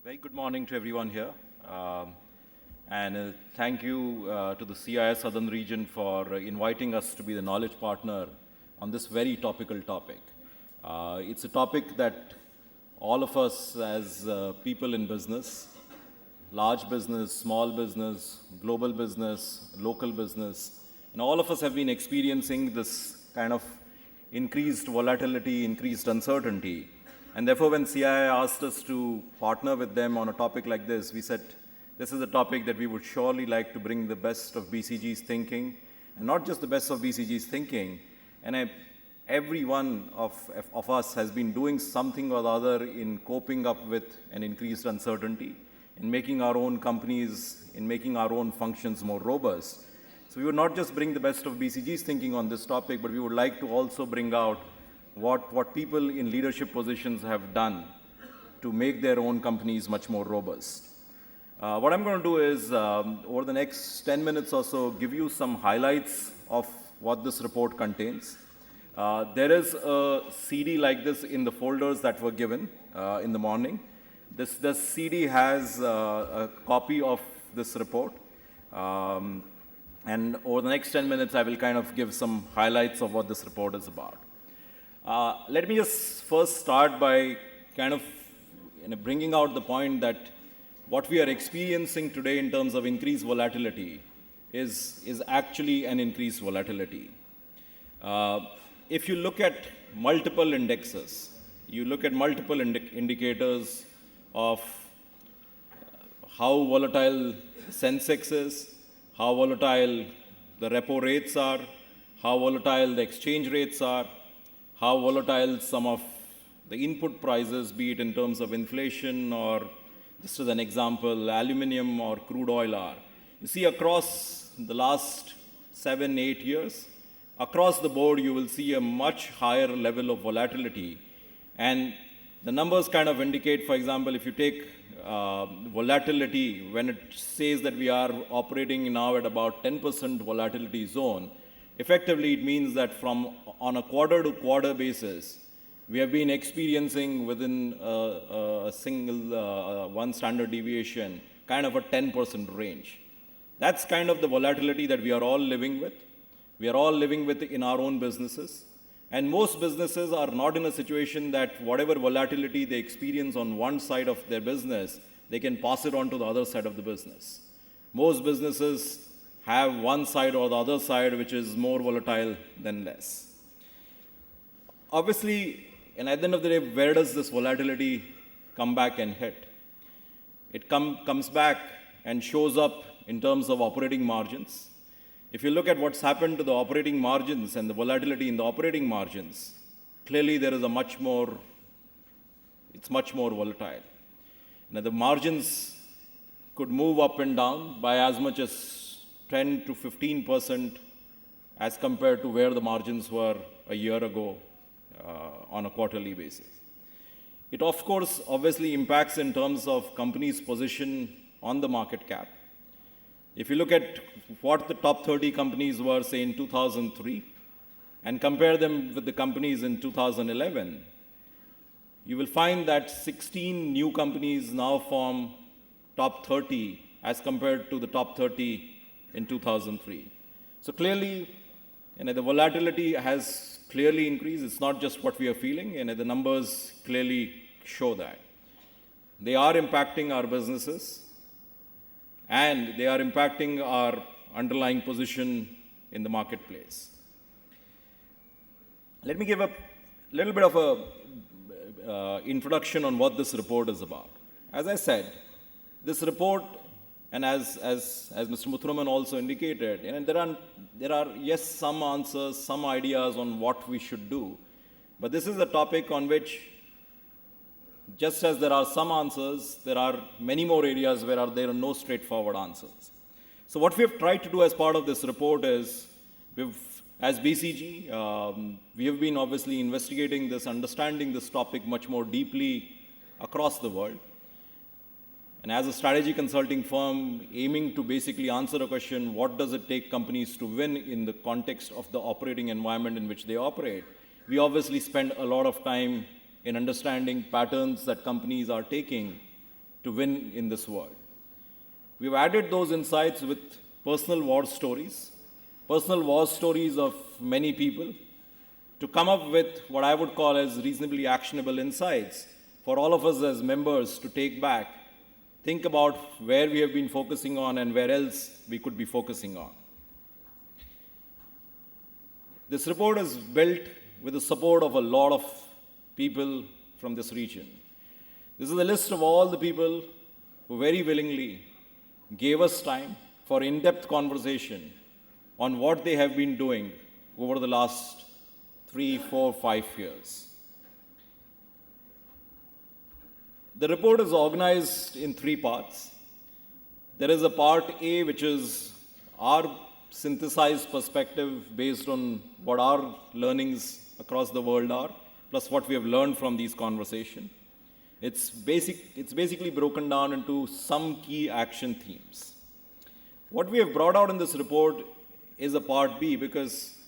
Very good morning to everyone here. And thank you to the CIS Southern Region for inviting us to be the knowledge partner on this very topical topic. It's a topic that all of us as people in business, large business, small business, global business, local business, and all of us have been experiencing this kind of increased volatility, increased uncertainty. And therefore, when CII asked us to partner with them on a topic like this, we said, this is a topic that we would surely like to bring the best of BCG's thinking, and not just the best of BCG's thinking. And every one of us has been doing something or the other in coping up with an increased uncertainty, in making our own companies, in making our own functions more robust. So we would not just bring the best of BCG's thinking on this topic, but we would like to also bring out what people in leadership positions have done to make their own companies much more robust. What I'm going to do is, over the next 10 minutes or so, give you some highlights of what this report contains. There is a CD like this in the folders that were given in the morning. This CD has a copy of this report. And over the next 10 minutes, I will kind of give some highlights of what this report is about. Let me just first start by kind of bringing out the point that what we are experiencing today in terms of increased volatility is actually an increased volatility. If you look at multiple indexes, you look at multiple indicators of how volatile Sensex is, how volatile the repo rates are, how volatile the exchange rates are, how volatile some of the input prices, be it in terms of inflation or, just as an example, aluminum or crude oil are. You see across the last 7-8 years, across the board, you will see a much higher level of volatility. And the numbers kind of indicate, for example, if you take volatility, when it says that we are operating now at about 10% volatility zone, effectively it means that on a quarter-to-quarter basis, we have been experiencing within a single one standard deviation kind of a 10% range. That's kind of the volatility that we are all living with. We are all living with in our own businesses. And most businesses are not in a situation that whatever volatility they experience on one side of their business, they can pass it on to the other side of the business. Most businesses have one side or the other side which is more volatile than less. Obviously, and at the end of the day, where does this volatility come back and hit? It comes back and shows up in terms of operating margins. If you look at what's happened to the operating margins and the volatility in the operating margins, clearly there is it's much more volatile. Now the margins could move up and down by as much as 10 to 15% as compared to where the margins were a year ago on a quarterly basis. It, of course, obviously impacts in terms of companies' position on the market cap. If you look at what the top 30 companies were, say, in 2003, and compare them with the companies in 2011, you will find that 16 new companies now form top 30 as compared to the top 30 in 2003. So clearly, the volatility has clearly increased. It's not just what we are feeling, and the numbers clearly show that. They are impacting our businesses, and they are impacting our underlying position in the marketplace. Let me give a little bit of a introduction on what this report is about. As I said, this report, and as Mr. Muthuraman also indicated, there are, yes, some answers, some ideas on what we should do. But this is a topic on which, just as there are some answers, there are many more areas where there are no straightforward answers. So what we have tried to do as part of this report is, as BCG, we have been obviously investigating this, understanding this topic much more deeply across the world. And as a strategy consulting firm, aiming to basically answer a question, what does it take companies to win in the context of the operating environment in which they operate? We obviously spend a lot of time in understanding patterns that companies are taking to to win in this world. We've added those insights with personal war stories of many people to come up with what I would call as reasonably actionable insights for all of us as members to take back, think about where we have been focusing on and where else we could be focusing on. This report is built with the support of a lot of people from this region. This is a list of all the people who very willingly gave us time for in-depth conversation on what they have been doing over the last 3, 4, 5 years. The report is organized in 3 parts. There is a part A, which is our synthesized perspective based on what our learnings across the world are, plus what we have learned from these conversations. It's basically broken down into some key action themes. What we have brought out in this report is a part B because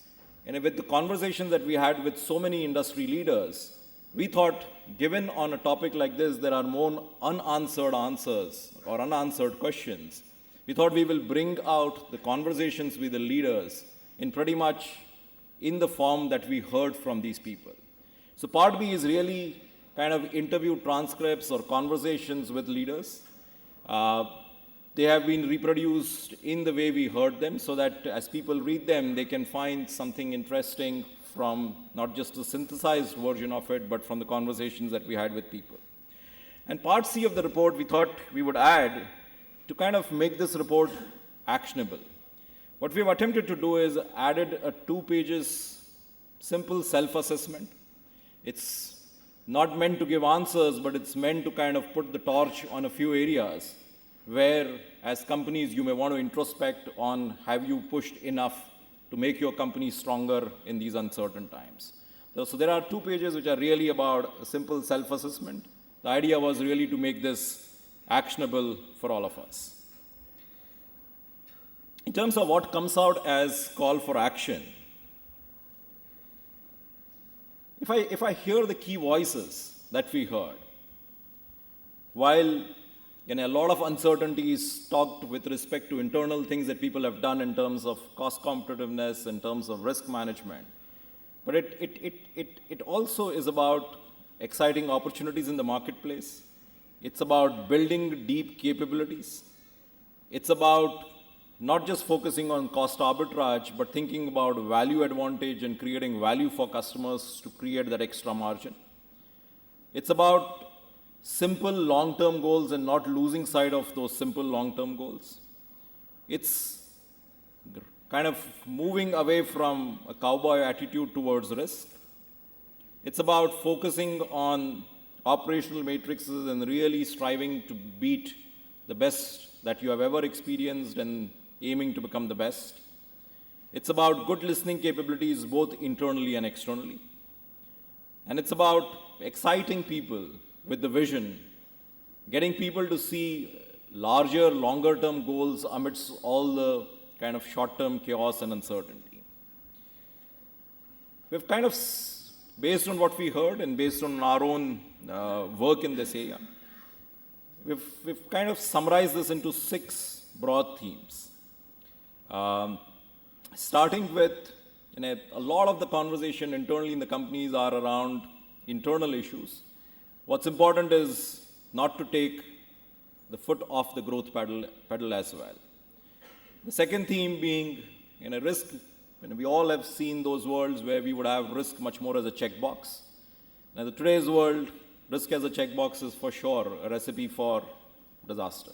with the conversations that we had with so many industry leaders, we thought, given on a topic like this, there are more unanswered answers or unanswered questions. We thought we will bring out the conversations with the leaders in pretty much in the form that we heard from these people. So part B is really kind of interview transcripts or conversations with leaders. They have been reproduced in the way we heard them so that as people read them, they can find something interesting from not just the synthesized version of it, but from the conversations that we had with people. And part C of the report, we thought we would add to kind of make this report actionable. What we've attempted to do is added a 2 pages simple self-assessment. It's not meant to give answers, but it's meant to kind of put the torch on a few areas where, as companies, you may want to introspect on have you pushed enough to make your company stronger in these uncertain times. So there are 2 pages which are really about a simple self-assessment. The idea was really to make this actionable for all of us. In terms of what comes out as call for action, if I hear the key voices that we heard, while a lot of uncertainties talked with respect to internal things that people have done in terms of cost competitiveness, in terms of risk management, but it also is about exciting opportunities in the marketplace. It's about building deep capabilities. It's about not just focusing on cost arbitrage, but thinking about value advantage and creating value for customers to create that extra margin. It's about simple long-term goals and not losing sight of those simple long-term goals. It's kind of moving away from a cowboy attitude towards risk. It's about focusing on operational matrices and really striving to beat the best that you have ever experienced and aiming to become the best. It's about good listening capabilities both internally and externally. And it's about exciting people with the vision, getting people to see larger, longer-term goals amidst all the kind of short-term chaos and uncertainty. We've kind of, based on what we heard and based on our own work in this area, we've kind of summarized this into 6 broad themes. Starting with, a lot of the conversation internally in the companies are around internal issues. What's important is not to take the foot off the growth pedal as well. The second theme being risk. We all have seen those worlds where we would have risk much more as a checkbox. Now, in today's world, risk as a checkbox is for sure a recipe for disaster.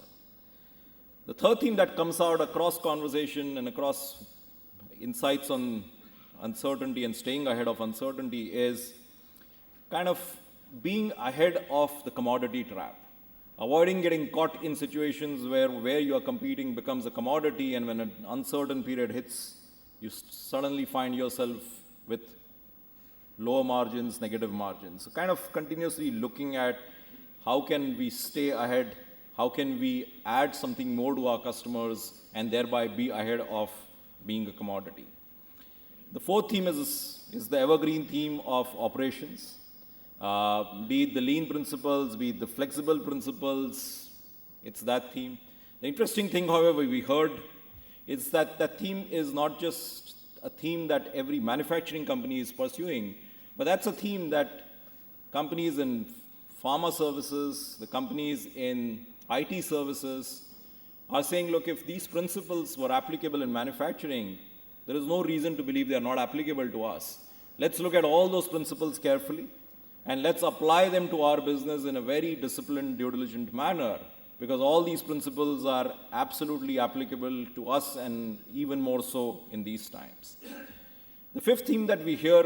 The third theme that comes out across conversation and across insights on uncertainty and staying ahead of uncertainty is kind of being ahead of the commodity trap. Avoiding getting caught in situations where you are competing becomes a commodity, and when an uncertain period hits, you suddenly find yourself with lower margins, negative margins. So kind of continuously looking at how can we stay ahead, how can we add something more to our customers and thereby be ahead of being a commodity. The fourth theme is the evergreen theme of operations. Be it the lean principles, be it the flexible principles, It's that theme. The interesting thing, however, we heard is that that theme is not just a theme that every manufacturing company is pursuing, but that's a theme that companies in pharma services, the companies in IT services are saying, look, if these principles were applicable in manufacturing, there is no reason to believe they are not applicable to us. Let's look at all those principles carefully and let's apply them to our business in a very disciplined, due diligent manner, because all these principles are absolutely applicable to us and even more so in these times. The fifth theme that we hear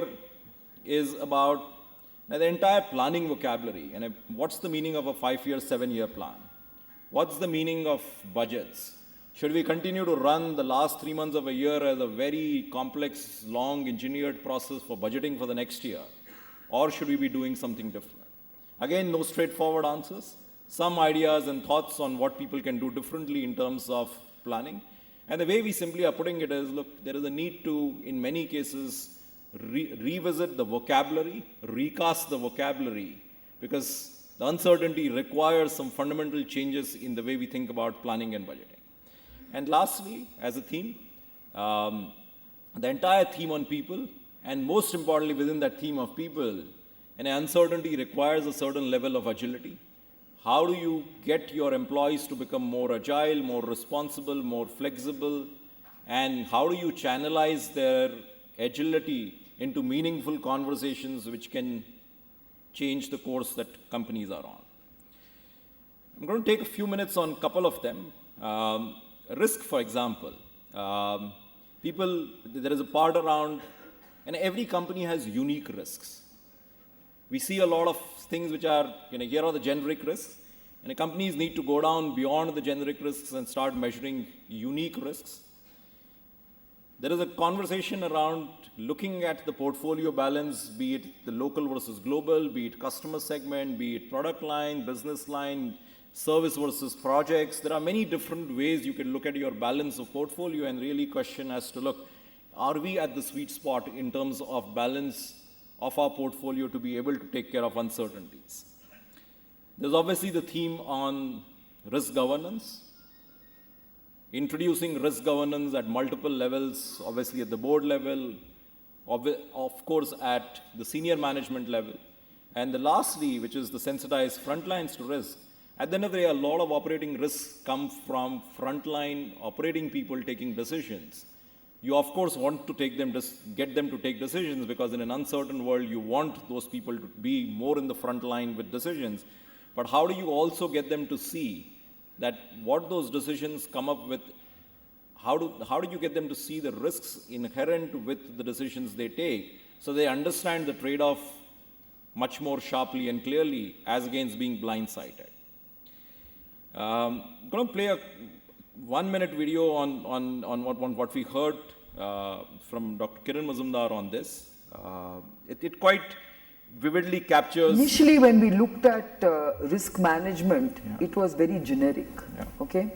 is about the entire planning vocabulary. And what's the meaning of a 5-year, 7-year plan? What's the meaning of budgets? Should we continue to run the last 3 months of a year as a very complex, long engineered process for budgeting for the next year? Or should we be doing something different? Again, no straightforward answers. Some ideas and thoughts on what people can do differently in terms of planning. And the way we simply are putting it is, look, there is a need to, in many cases, revisit the vocabulary, recast the vocabulary, because the uncertainty requires some fundamental changes in the way we think about planning and budgeting. And lastly, as a theme, the entire theme on people, and most importantly within that theme of people, an uncertainty requires a certain level of agility. How do you get your employees to become more agile, more responsible, more flexible, and how do you channelize their agility into meaningful conversations which can change the course that companies are on? I'm going to take a few minutes on a couple of them. Risk, for example. There is a part around, and every company has unique risks. We see a lot of things which are, here are the generic risks, and companies need to go down beyond the generic risks and start measuring unique risks. There is a conversation around looking at the portfolio balance, be it the local versus global, be it customer segment, be it product line, business line, service versus projects. There are many different ways you can look at your balance of portfolio and really question as to, look, are we at the sweet spot in terms of balance of our portfolio to be able to take care of uncertainties? There's obviously the theme on risk governance. Introducing risk governance at multiple levels, obviously at the board level, of course at the senior management level. And lastly, which is the sensitized front lines to risk. At the end of the day, a lot of operating risks come from frontline operating people taking decisions. You, of course, want to get them to take decisions, because in an uncertain world, you want those people to be more in the front line with decisions. But how do you also get them to see that what those decisions come up with, how do you get them to see the risks inherent with the decisions they take, so they understand the trade-off much more sharply and clearly as against being blindsided? I'm going to play a 1-minute video on what we heard from Dr. Kiran Mazumdar on this. It quite vividly captures. Initially, when we looked at risk management, it was very generic, okay?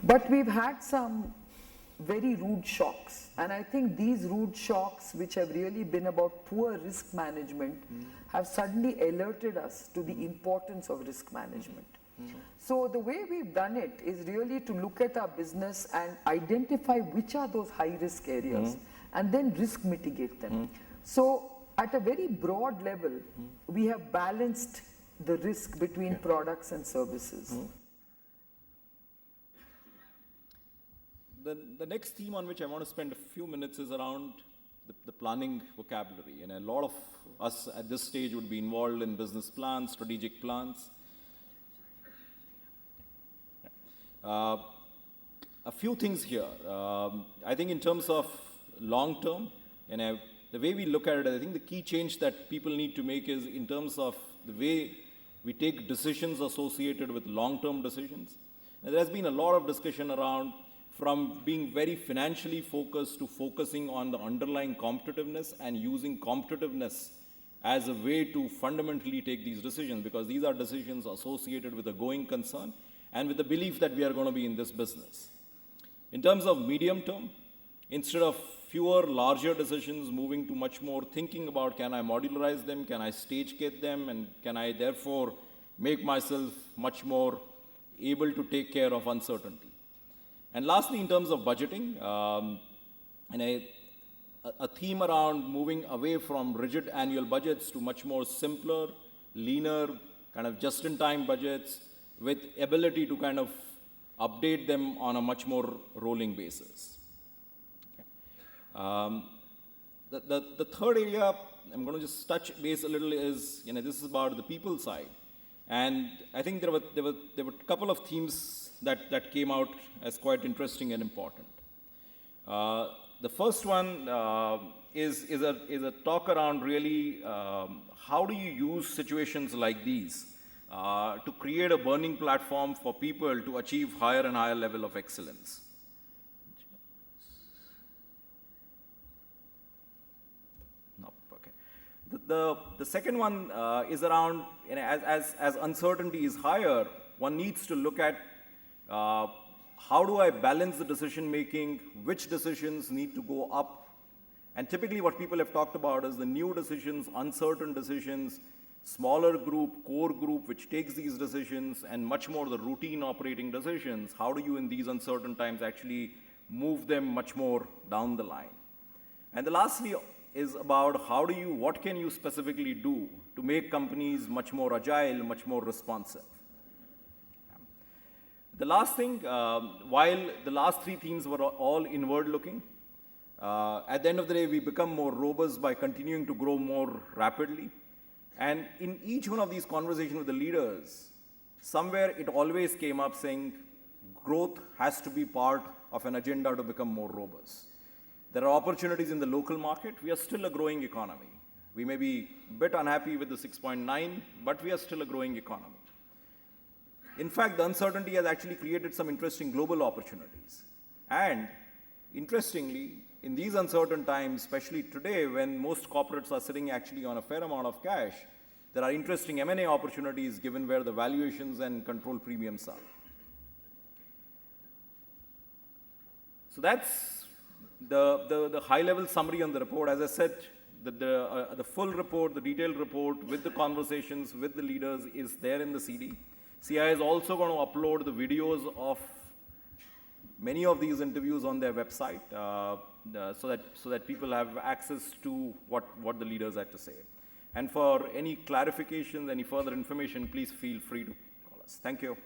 But we've had some very rude shocks, and I think these rude shocks, which have really been about poor risk management, have suddenly alerted us to the importance of risk management. So the way we've done it is really to look at our business and identify which are those high risk areas and then risk mitigate them. So at a very broad level, we have balanced the risk between products and services. The next theme on which I want to spend a few minutes is around the planning vocabulary. And a lot of us at this stage would be involved in business plans, strategic plans. A few things here. I think in terms of long term, and the way we look at it, I think the key change that people need to make is in terms of the way we take decisions associated with long-term decisions. And there has been a lot of discussion around from being very financially focused to focusing on the underlying competitiveness and using competitiveness as a way to fundamentally take these decisions, because these are decisions associated with a going concern and with the belief that we are going to be in this business. In terms of medium term, instead of fewer, larger decisions, moving to much more thinking about, can I modularize them, can I stage gate them, and can I therefore make myself much more able to take care of uncertainty. And lastly, in terms of budgeting, a theme around moving away from rigid annual budgets to much more simpler, leaner, kind of just-in-time budgets with ability to kind of update them on a much more rolling basis. Okay. The third area I'm going to just touch base a little is, this is about the people side. And I think there were a couple of themes that came out as quite interesting and important. The first one is a talk around really how do you use situations like these to create a burning platform for people to achieve higher and higher level of excellence. The second one is around, as uncertainty is higher, one needs to look at how do I balance the decision making, which decisions need to go up. And typically what people have talked about is the new decisions, uncertain decisions, smaller group, core group, which takes these decisions, and much more the routine operating decisions. How do you in these uncertain times actually move them much more down the line? And the lastly is about what can you specifically do to make companies much more agile, much more responsive. The last thing, while the last three themes were all inward looking, at the end of the day, we become more robust by continuing to grow more rapidly. And in each one of these conversations with the leaders, somewhere it always came up saying growth has to be part of an agenda to become more robust. There are opportunities in the local market. We are still a growing economy. We may be a bit unhappy with the 6.9, but we are still a growing economy. In fact, the uncertainty has actually created some interesting global opportunities. And interestingly, in these uncertain times, especially today when most corporates are sitting actually on a fair amount of cash, there are interesting M&A opportunities given where the valuations and control premiums are. So that's the high-level summary on the report. As I said, the full report, the detailed report with the conversations with the leaders is there in the CD. CI is also going to upload the videos of many of these interviews on their website so that people have access to what the leaders had to say. And for any clarifications, any further information, please feel free to call us. Thank you.